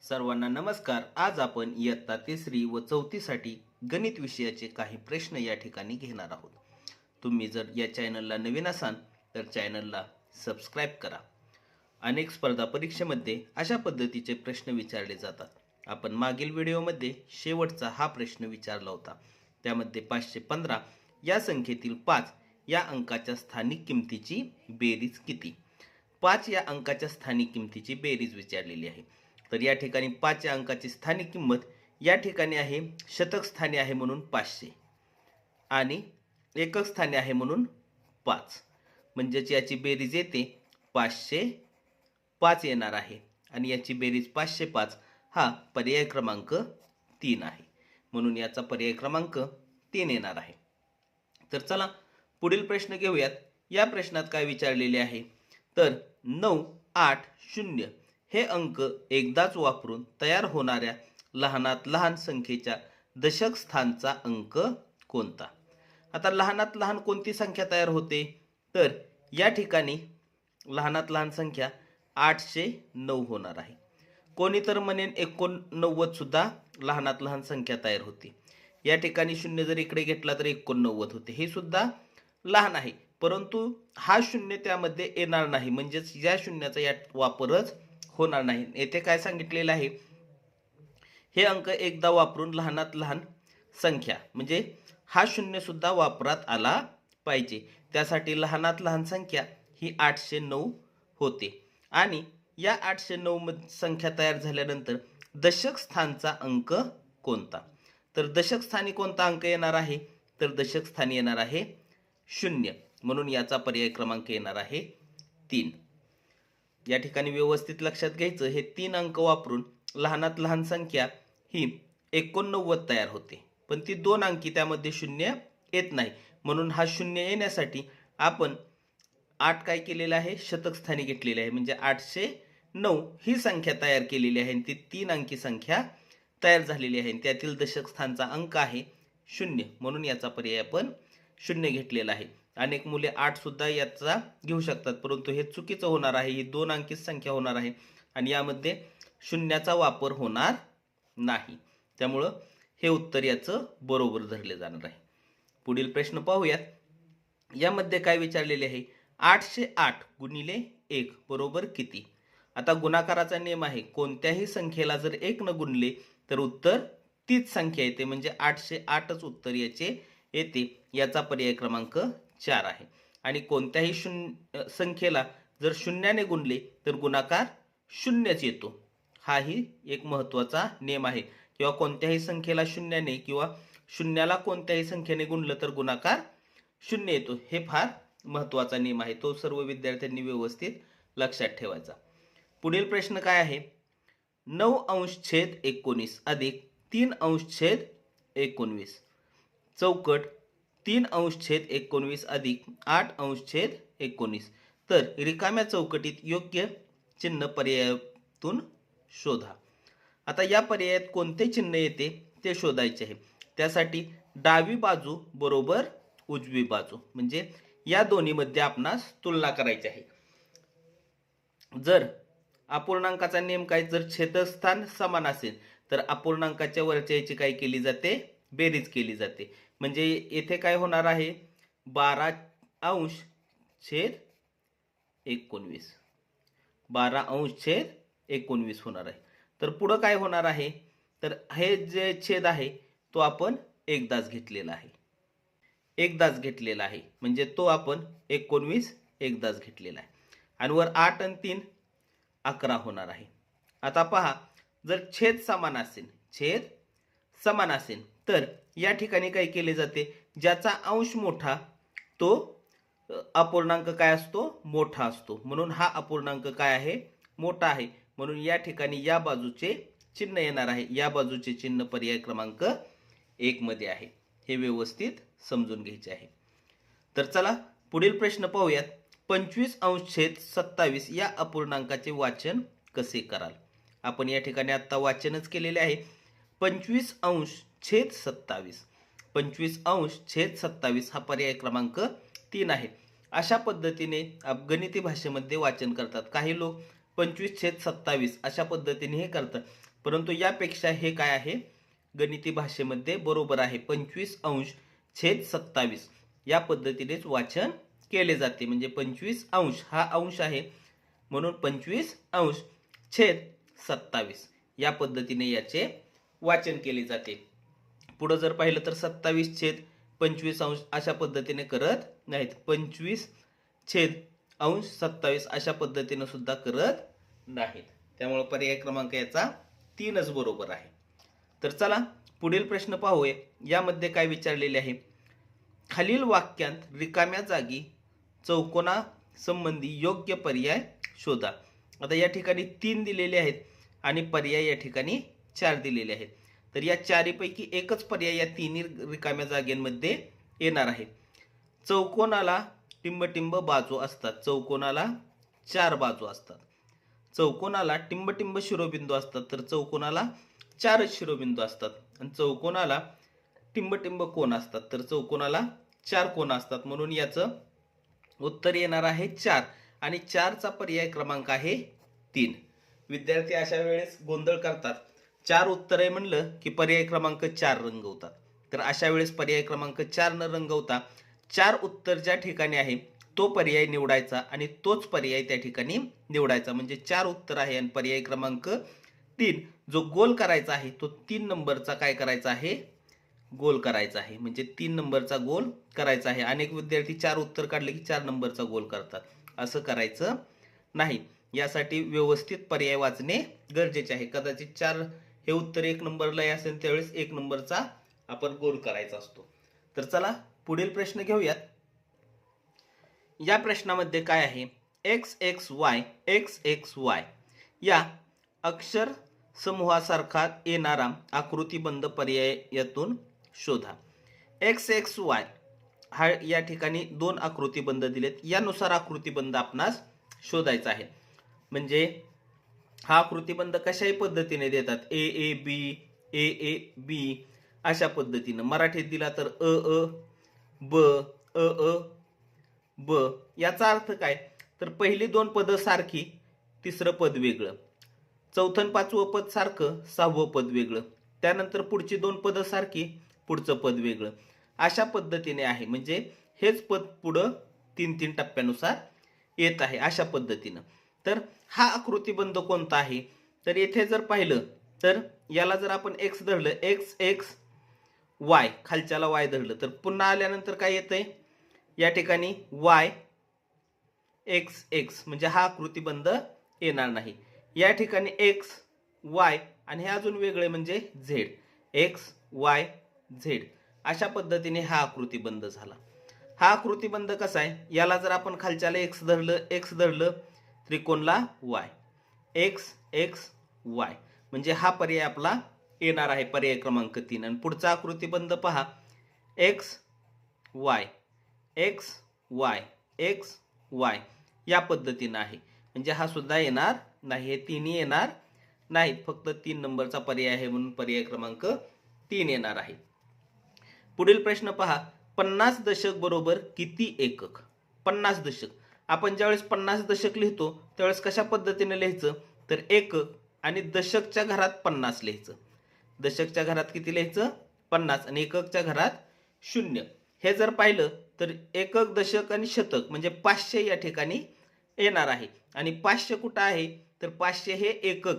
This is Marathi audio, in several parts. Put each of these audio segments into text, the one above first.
सर्वांना नमस्कार। आज आपण इयत्ता तिसरी व चौथीसाठी गणित विषयाचे काही प्रश्न या ठिकाणी घेणार आहोत। तुम्ही जर या चॅनलला नवीन असाल तर चॅनलला सबस्क्राईब करा। अनेक स्पर्धा परीक्षेमध्ये अशा पद्धतीचे प्रश्न विचारले जातात। आपण मागील व्हिडिओमध्ये शेवटचा हा प्रश्न विचारला होता। त्यामध्ये 515 या संख्येतील 5 या अंकाच्या स्थानिक किमतीची बेरीज किती? 5 या अंकाच्या स्थानिक किमतीची बेरीज विचारलेली आहे। तर या ठिकाणी 5 या अंकाची स्थानिक किंमत या ठिकाणी आहे शतक स्थानी आहे म्हणून 500 आणि एकक स्थानी आहे म्हणून 5, म्हणजेच याची बेरीज येते 505 येणार आहे आणि याची बेरीज 505 हा पर्याय क्रमांक 3 आहे, म्हणून याचा पर्याय क्रमांक 3 येणार आहे। तर चला पुढील प्रश्न घेऊयात। या प्रश्नात काय विचारलेले आहे तर 980 हे अंक एकदाच वापरून तयार होणाऱ्या लहानात लहान संख्येच्या दशक स्थानचा अंक कोणता? आता लहानात लहान कोणती संख्या तयार होते तर या ठिकाणी लहानात लहान संख्या 809 होणार आहे। कोणी तर म्हणेन 89 सुद्धा लहानात लहान संख्या तयार होते। या ठिकाणी शून्य जर इकडे घेतला तर 89 होते, हे सुद्धा लहान आहे, परंतु हा शून्य त्यामध्ये येणार नाही, म्हणजेच या शून्याचा यात वापरच होणार नाही। येथे काय सांगितलेलं आहे, हे अंक एकदा वापरून लहानात लहान संख्या म्हणजे हा शून्य सुद्धा वापरात आला पाहिजे, त्यासाठी लहानात लहान संख्या ही 809 होते। आणि या 809 संख्या तयार झाल्यानंतर दशक स्थानचा अंक कोणता? तर दशक स्थानी कोणता अंक येणार आहे तर दशक स्थानी येणार आहे 0, म्हणून याचा पर्याय क्रमांक येणार आहे 3। या ठिकाणी व्यवस्थित लक्षात घ्यायचं, हे 3 अंक वापरून लहानात लहान संख्या ही 89 तयार होते, पण ती 2 अंकी त्यामध्ये शून्य येत नाही, म्हणून हा शून्य येण्यासाठी आपण 8 काय केलेलं आहे शतक स्थानी घेतलेले आहे, म्हणजे 809 ही संख्या तयार केलेली आहे आणि ती 3 अंकी संख्या तयार झालेली आहे। त्यातील दशक स्थानचा अंक आहे 0, म्हणून याचा पर्याय आपण 0 घेतलेला आहे। अनेक मुले 8 सुद्धा याचा घेऊ शकतात, परंतु हे चुकीचं होणार आहे। ही 2 अंकी संख्या होणार आहे आणि यामध्ये शून्याचा वापर होणार नाही, त्यामुळं हे उत्तर याचं बरोबर धरले जाणार आहे। पुढील प्रश्न पाहूयात। यामध्ये काय विचारलेले आहे, 808 गुणिले 1 बरोबर किती? आता गुणाकाराचा नियम आहे, कोणत्याही संख्येला जर 1 न गुणले तर उत्तर तीच संख्या येते, म्हणजे 808च उत्तर याचे येते। याचा पर्याय क्रमांक 4 आहे। आणि कोणत्याही संख्येला जर शून्याने गुणले तर गुणाकार शून्यच येतो, हाही एक महत्त्वाचा नियम आहे। किंवा कोणत्याही संख्येला शून्याने किंवा शून्याला कोणत्याही संख्येने गुणलं तर गुणाकार 0 येतो, हे फार महत्त्वाचा नियम आहे, तो सर्व विद्यार्थ्यांनी व्यवस्थित लक्षात ठेवायचा। पुढील प्रश्न काय आहे, 9अंश/19 अधिक 3अंश/19 चौकट 3अंश/19 अधिक 8अंश/19, तर रिकाम्या चौकटीत योग्य चिन्ह पर्यायातून शोधा। आता या पर्यायात कोणते चिन्ह येते ते शोधायचे आहे, त्यासाठी डावी बाजू बरोबर उजवी बाजू, म्हणजे या दोन्हीमध्ये आपणास तुलना करायची आहे। जर अपूर्णांकाचा नियम काय, जर छेदस्थान समान असेल तर अपूर्णांकाच्या वरच्या याची काय केली जाते, बेरीज केली जाते, म्हणजे येथे काय होणार आहे 12अंश/19, 12अंश/19 होणार आहे। तर पुढं काय होणार आहे तर हे जे छेद आहे तो आपण एकदाच घेतलेला आहे, म्हणजे तो आपण 19 एकदाच घेतलेला आहे। आणि वर 8 आणि 3 11 होणार आहे। आता पहा, जर छेद समान असेल तर या ठिकाणी काय केले जाते, ज्याचा अंश मोठा तो अपूर्णांक काय असतो, मोठा असतो, म्हणून हा अपूर्णांक काय आहे, मोठा आहे, म्हणून या ठिकाणी या बाजूचे चिन्ह येणार आहे, या बाजूचे चिन्ह पर्याय क्रमांक 1 मध्ये आहे, हे व्यवस्थित समजून घ्यायचे आहे। तर चला पुढील प्रश्न पाहूयात। 25अंश/27 या अपूर्णांकाचे वाचन कसे कराल? आपण या ठिकाणी आता वाचनच केलेले आहे। 25अंश/27, 25अंश/27 हा पर्याय क्रमांक 3 आहे। अशा पद्धतीने गणिती भाषेमध्ये वाचन करतात काही लोक, 25/27 अशा पद्धतीने हे करतात, परंतु यापेक्षा हे काय आहे, गणिती भाषेमध्ये बरोबर आहे. 25°/27 या पद्धतीनेच वाचन केले जाते. म्हणजे 25° हा अंश आहे म्हणून 25°/27 या पद्धतीने याचे वाचन केले जाते. पुढे जर पाहिलं तर 27/25 अशा पद्धतीने करत नाहीत. 25/27 अशा पद्धतीने सुद्धा करत नाहीत. त्यामुळे पर्याय क्रमांक याचा 3च बरोबर आहे. तर चला पुढील प्रश्न पाहूया. यामध्ये काय विचारलेले आहे, खालील वाक्यांत रिकाम्या जागी चौकोना संबंधी योग्य पर्याय शोधा. आता या ठिकाणी 3 दिलेले आहेत आणि पर्याय या ठिकाणी 4 दिलेले आहेत. तर या चारीपैकी एकच पर्याय या तिन्ही रिकाम्या जागेमध्ये येणार आहे. चौकोनाला टिंबटिंब बाजू असतात. चौकोनाला 4 बाजू असतात. चौकोनाला टिंबटिंब शिरोबिंदू असतात. तर चौकोनाला 4च शिरोबिंदू असतात. आणि चौकोनाला टिंबटिंब कोन असतात. तर चौकोनाला 4 कोन असतात. म्हणून याचं उत्तर येणार आहे 4 आणि 4चा पर्याय क्रमांक आहे 3. विद्यार्थी अशा वेळेस गोंधळ करतात. 4 उत्तर आहे म्हणलं की पर्याय क्रमांक 4 रंगवतात. तर अशा वेळेस पर्याय क्रमांक 4 न रंगवता 4 उत्तर ज्या ठिकाणी आहे तो पर्याय निवडायचा आणि तोच पर्याय त्या ठिकाणी निवडायचा. म्हणजे 4 उत्तर आहे आणि पर्याय क्रमांक 3 जो गोल करायचा आहे तो 3 नंबरचा काय करायचा आहे, गोल करायचा आहे. म्हणजे 3 नंबरचा गोल करायचा आहे. अनेक विद्यार्थी 4 उत्तर काढले की 4 नंबरचा गोल करतात. असं करायचं नाही. यासाठी व्यवस्थित पर्याय वाचणे गरजेचे आहे. कदाचित 4 हे उत्तर 1 नंबरला असेल त्यावेळेस 1 नंबरचा आपण गोल करायचा असतो. तर चला पुढील प्रश्न घेऊयात. या प्रश्नामध्ये काय आहे, XXY XXY या अक्षर समूहासारखा येणारा आकृतिबंध पर्यायातून शोधा. XXY हा या ठिकाणी 2 आकृतिबंध दिलेत. यानुसार आकृतिबंध आपणास शोधायचा आहे. म्हणजे हा आकृतिबंध कशाही पद्धतीने देतात, AAB AAB अशा पद्धतीनं. मराठीत दिला तर अ ब अ ब. याचा अर्थ काय, तर पहिली 2 पद सारखी, तिसरं पद वेगळं. चौथं 5वं पद सारखं, 6वं पद वेगळं. त्यानंतर पुढची 2 पद सारखी, पुढचं पद वेगळं. अशा पद्धतीने आहे. म्हणजे हेच पद पुढं 3-3 टप्प्यानुसार येत आहे अशा पद्धतीनं. तर हा आकृतिबंध कोणता आहे, तर येथे जर पाहिलं तर याला जर आपण x धरलं, XXY खालच्याला y धरलं, तर पुन्हा आल्यानंतर काय येतंय या ठिकाणी YXX म्हणजे हा आकृतिबंध येणार नाही. या ठिकाणी X Y आणि हे अजून वेगळे म्हणजे Z, XYZ अशा पद्धतीने हा आकृतिबंध झाला. हा आकृतिबंध कसा आहे, याला जर आपण खालच्याला x धरलं त्रिकोणला y, XXY म्हणजे हा पर्याय आपला येणार आहे पर्याय क्रमांक 3. आणि पुढचा आकृतिबंध पहा, XY XY XY या पद्धतीनं आहे. म्हणजे हा सुद्धा येणार नाही. हे तिन्ही येणार नाहीत. फक्त 3 नंबरचा पर्याय आहे म्हणून पर्याय क्रमांक 3 येणार आहे. पुढील प्रश्न पहा, 50 दशक बरोबर किती एकक? 50 दशक आपण ज्यावेळेस 50 दशक लिहितो त्यावेळेस कशा पद्धतीने लिहायचं, तर एकक आणि दशकच्या घरात 50 लिहायचं. दशकच्या घरात किती लिहायचं, 50 आणि एककच्या घरात 0. हे जर पाहिलं तर एकक, दशक आणि शतक म्हणजे 500 या ठिकाणी येणार आहे. आणि 500 कुठं आहे, तर 500 हे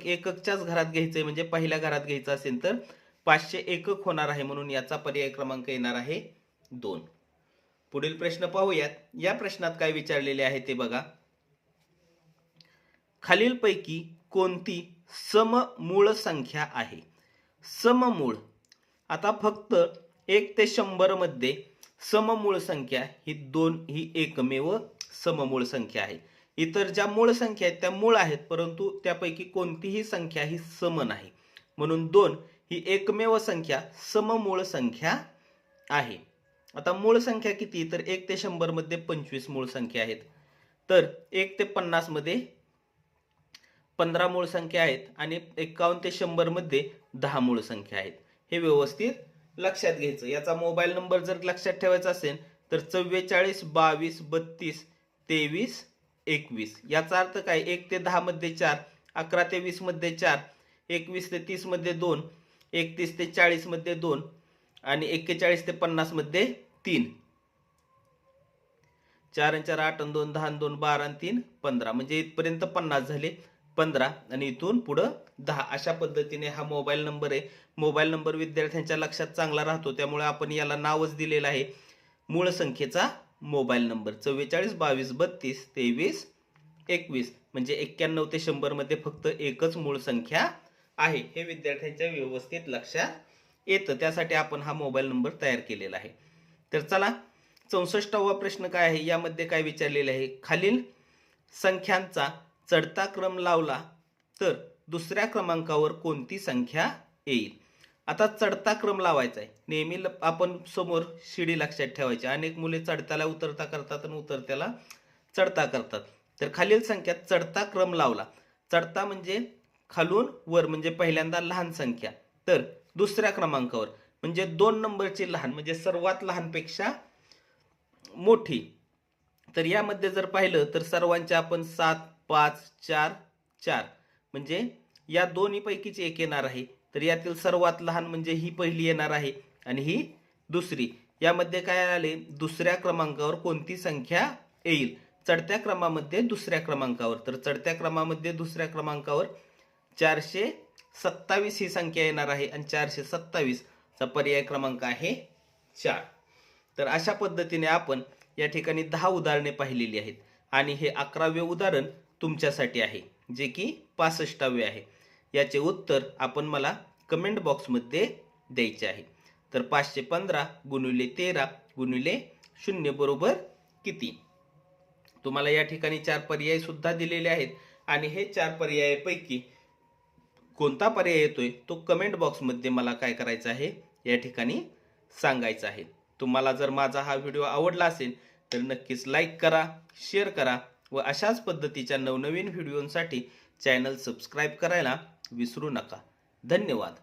एककच्याच घरात घ्यायचंय. म्हणजे पहिल्या घरात घ्यायचं असेल तर 500 एकक होणार आहे. म्हणून याचा पर्याय क्रमांक येणार आहे 2. पुढील प्रश्न पाहूयात. या प्रश्नात काय विचारलेले आहे ते बघा. खालीलपैकी कोणती सममूळ संख्या आहे? सममूळ, आता फक्त 1 ते 100 मध्ये सममूळ संख्या ही 2 ही एकमेव सममूळ संख्या आहे. इतर ज्या मूळ संख्या आहेत त्या मूळ आहेत, परंतु त्यापैकी कोणतीही संख्या ही सम नाही. म्हणून 2 ही एकमेव संख्या सममूळ संख्या आहे. आता मूळ संख्या किती, तर 1 ते 100 मध्ये 25 मूळ संख्या आहेत. तर 1 ते 50 मध्ये 15 मूळ संख्या आहेत आणि 51 ते 100 मध्ये 10 मूळ संख्या आहेत. हे व्यवस्थित लक्षात घ्यायचं. याचा मोबाईल नंबर जर लक्षात ठेवायचा असेल तर 44 22 32 23 21. याचा अर्थ काय, 1 ते 10 मध्ये 4, 11 ते 20 मध्ये 4, 21 ते 30 मध्ये 2, 31 ते 40 मध्ये 2 आणि 41 ते 50 मध्ये 3. 4 आणि 4 8 आणि 2 10 आणि 2 12 आणि 3 15. म्हणजे इथपर्यंत 50 झाले. 15 आणि इथून पुढं 10. अशा पद्धतीने हा मोबाईल नंबर आहे. मोबाईल नंबर विद्यार्थ्यांच्या लक्षात चांगला राहतो, त्यामुळे आपण याला नावच दिलेलं आहे मूळ संख्येचा मोबाईल नंबर. 44 22 32 23 21. म्हणजे 91 ते 100 मध्ये फक्त एकच मूळ संख्या आहे, हे विद्यार्थ्यांच्या व्यवस्थित लक्षात येतं. त्यासाठी आपण हा मोबाईल नंबर तयार केलेला आहे. तर चला 64वा प्रश्न काय आहे, यामध्ये काय विचारलेले आहे, खालील संख्यांचा चढता क्रम लावला तर दुसऱ्या क्रमांकावर कोणती संख्या येईल. आता चढता क्रम लावायचा आहे. नेहमी आपण समोर शिडी लक्षात ठेवायची. अनेक मुले चढताला उतरता करतात आणि उतरत्याला चढता करतात. तर खालील संख्यात चढता क्रम लावला. चढता म्हणजे खालून वर, म्हणजे पहिल्यांदा लहान संख्या, तर दुसऱ्या क्रमांकावर म्हणजे 2 नंबरची लहान, म्हणजे सर्वात लहानपेक्षा मोठी. तर यामध्ये जर पाहिलं तर सर्वांचे आपण 7 5 4 4, म्हणजे या दोन्ही पैकीच एक येणार आहे. तर यातील सर्वात लहान म्हणजे ही पहिली येणार आहे आणि ही दुसरी. यामध्ये काय आले, दुसऱ्या क्रमांकावर कोणती संख्या येईल. चढत्या क्रमामध्ये दुसऱ्या क्रमांकावर, तर चढत्या क्रमामध्ये दुसऱ्या क्रमांकावर 427 ही संख्या येणार आहे आणि 427 चा पर्याय क्रमांक आहे 4. तर अशा पद्धतीने आपण या ठिकाणी 10 उदाहरणे पाहिलेली आहेत आणि हे 11वे उदाहरण तुमच्यासाठी आहे, जे की 65वे आहे. याचे उत्तर आपण मला कमेंट बॉक्समध्ये द्यायचे आहे. तर 515 गुणिले 13 गुणिले 0 बरोबर किती. तुम्हाला या ठिकाणी 4 पर्याय सुद्धा दिलेले आहेत आणि हे 4 पर्यायापैकी कोणता पर्याय येतोय तो कमेंट बॉक्समध्ये मला काय करायचं आहे, या ठिकाणी सांगायचं आहे. तुम्हाला जर माझा हा व्हिडिओ आवडला असेल तर नक्कीच लाईक करा, शेअर करा व अशाच पद्धतीच्या नवनवीन व्हिडिओंसाठी चॅनल सबस्क्राईब करायला विसरू नका. धन्यवाद.